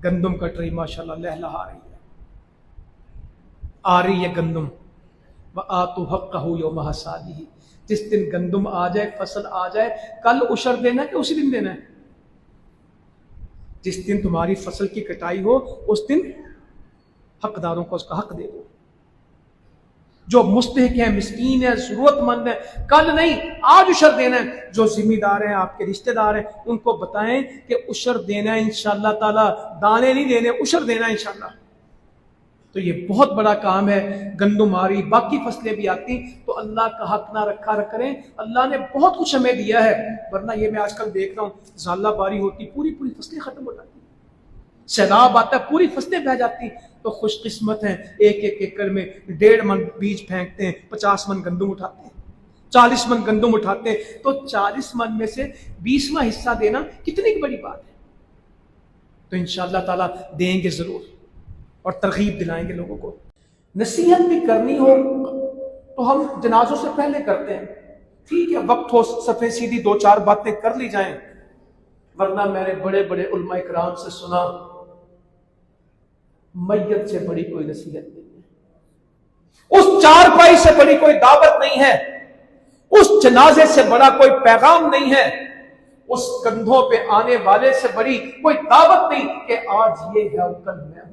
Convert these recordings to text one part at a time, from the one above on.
گندم کٹ رہی ماشاءاللہ لہلہا رہی ہے، آ رہی ہے گندم، وآتوا حقہ یوم حصادہ، جس دن گندم آ جائے، فصل آ جائے، کل عشر دینا ہے کہ اسی دن دینا ہے؟ جس دن تمہاری فصل کی کٹائی ہو اس دن حقداروں کو اس کا حق دے دو، جو مستحق ہیں، مسکین ہے، ضرورت مند ہے، کل نہیں آج عشر دینا ہے۔ جو ذمہ دار ہیں، آپ کے رشتہ دار ہیں، ان کو بتائیں کہ عشر دینا ہے انشاءاللہ تعالی، دانے نہیں دینے، عشر دینا ہے انشاءاللہ۔ تو یہ بہت بڑا کام ہے۔ گندم آ رہی، باقی فصلیں بھی آتی، تو اللہ کا حق نہ رکھا کریں۔ اللہ نے بہت کچھ ہمیں دیا ہے، ورنہ یہ میں آج کل دیکھ رہا ہوں، زالہ باری ہوتی، پوری فصلیں ختم ہو جاتی، سیلاب آتا ہے، پوری فصلیں بہہ جاتی۔ تو خوش قسمت ہیں، ایک ایکڑ میں 1.5 من بیج پھینکتے ہیں، 50 من گندم اٹھاتے ہیں، 40 من گندم اٹھاتے ہیں، تو 40 من میں سے 20واں حصہ دینا کتنی بڑی بات ہے۔ تو انشاءاللہ تعالیٰ دیں گے ضرور، اور ترغیب دلائیں گے لوگوں کو۔ نصیحت بھی کرنی ہو تو ہم جنازوں سے پہلے کرتے ہیں، ٹھیک ہے، وقت ہو صفحے سیدھی 2-4 باتیں کر لی جائیں، ورنہ میں نے بڑے بڑے علماء کرام سے سنا، میت سے بڑی کوئی نصیحت نہیں ہے، اس چارپائی سے بڑی کوئی دعوت نہیں ہے، اس جنازے سے بڑا کوئی پیغام نہیں ہے، اس کندھوں پہ آنے والے سے بڑی کوئی دعوت نہیں کہ آج یہ ہے کل میں ہوں،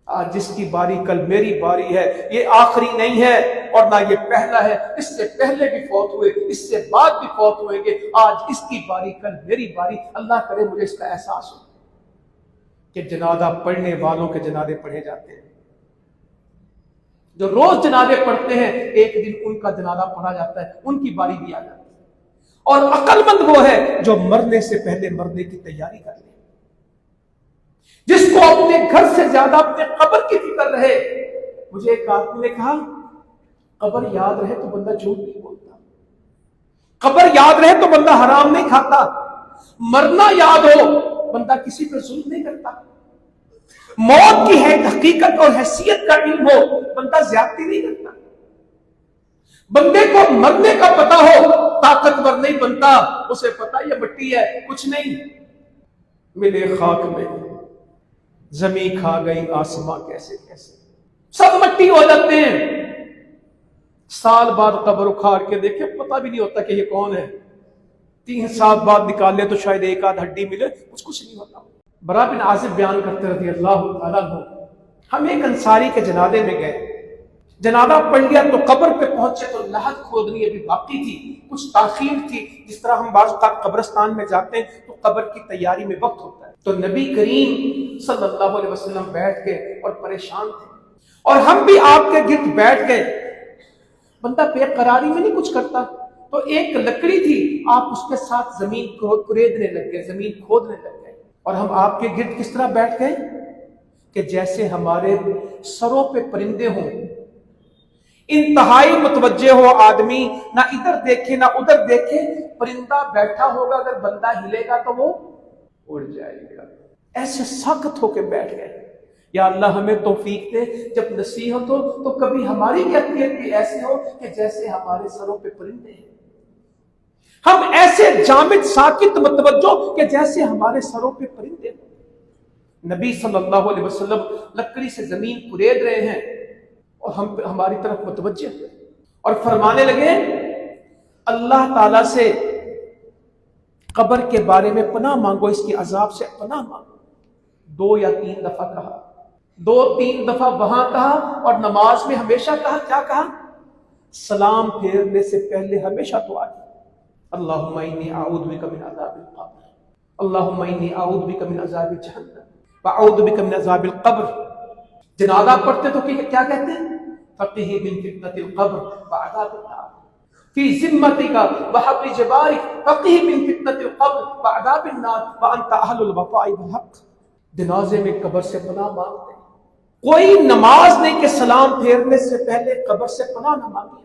آج جس کی باری کل میری باری ہے، یہ آخری نہیں ہے اور نہ یہ پہلا ہے، اس سے پہلے بھی فوت ہوئے، اس سے بعد بھی فوت ہوئیں گے، آج اس کی باری کل میری باری۔ اللہ کرے مجھے اس کا احساس ہو کہ جنازہ پڑھنے والوں کے جنازے پڑھے جاتے ہیں، جو روز جنازے پڑھتے ہیں ایک دن ان کا جنازہ پڑھا جاتا ہے، ان کی باری بھی آ جاتی ہے۔ اور عقل مند وہ ہے جو مرنے سے پہلے مرنے کی تیاری کر لے، جس کو اپنے گھر سے زیادہ اپنے قبر کی فکر رہے۔ مجھے ایک آدمی نے کہا، قبر یاد رہے تو بندہ جھوٹ نہیں بولتا، قبر یاد رہے تو بندہ حرام نہیں کھاتا، مرنا یاد ہو بندہ کسی پر ظلم نہیں کرتا، موت کی ہے حقیقت اور حیثیت کا علم ہو بندہ زیادتی نہیں کرتا، بندے کو مرنے کا پتا ہو طاقتور نہیں بنتا، اسے پتا یہ مٹی ہے کچھ نہیں، ملے خاک میں زمین کھا گئی آسماں کیسے کیسے، سب مٹی ہو جاتے ہیں، سال بعد قبر اکھاڑ کے دیکھے پتہ بھی نہیں ہوتا کہ یہ کون ہے، 3 سال بعد نکالے تو شاید ایک آدھ ہڈی ملے، کچھ نہیں ہوتا۔ برا بن عازب بیان کرتے رضی اللہ تعالیٰ عنہ، ہم ایک انصاری کے جنازے میں گئے، جنازہ پڑھ لیا تو قبر پہ پہنچے تو لحد کھودنی ابھی باقی تھی، کچھ تاخیر تھی، جس طرح ہم بعض اوقات قبرستان میں جاتے ہیں تو قبر کی تیاری میں وقت ہوتا ہے، تو نبی کریم صلی اللہ علیہ وسلم بیٹھ گئے اور پریشان تھے، اور ہم بھی آپ کے گرد بیٹھ گئے۔ بندہ بے قراری میں نہیں کچھ کرتا، تو ایک لکڑی تھی، آپ اس کے ساتھ زمین کریدنے لگ گئے، زمین کھودنے لگ گئے، اور ہم آپ کے گرد کس طرح بیٹھ گئے کہ جیسے ہمارے سروں پہ پرندے ہوں، انتہائی متوجہ ہو آدمی، نہ ادھر دیکھے نہ ادھر دیکھے، پرندہ بیٹھا ہوگا اگر بندہ ہلے گا تو وہ اڑ جائے گا، ایسے سخت ہو کے بیٹھ گئے۔ یا اللہ ہمیں توفیق دے جب نصیحت ہو تو کبھی ہماری کیفیت بھی ایسے ہو کہ جیسے ہمارے سروں پہ پرندے ہیں، ہم ایسے جامد ساکت متوجہ کہ جیسے ہمارے سروں پہ پرندے ہیں۔ نبی صلی اللہ علیہ وسلم لکڑی سے زمین کھرید رہے ہیں اور ہم ہماری طرف متوجہ ہوئے اور فرمانے لگے، اللہ تعالیٰ سے قبر کے بارے میں پناہ مانگو، اس کی عذاب سے پناہ مانگو۔ 2 یا 3 دفعہ کہا، 2-3 دفعہ وہاں کہا، اور نماز میں ہمیشہ کہا، کیا کہا؟ سلام پھیرنے سے پہلے ہمیشہ دعا کی، اللہم انی اعوذ بک من عذاب القبر، اللہم انی اعوذ بک من عذاب جہنم واعوذ بک من عذاب القبر۔ جنازہ پڑھتے تو کیا کہتے ہیں؟ فقہ من فتنۃ القبر وعذاب النار، فی ذمتک وحبل جبارک، فقہ من فتنۃ القبر وعذاب النار وانت اہل الوفاء بالحق۔ جنازے میں قبر سے پناہ مانگتے ہیں، کوئی نماز نہیں کہ سلام پھیرنے سے پہلے قبر سے پناہ نہ مانگی۔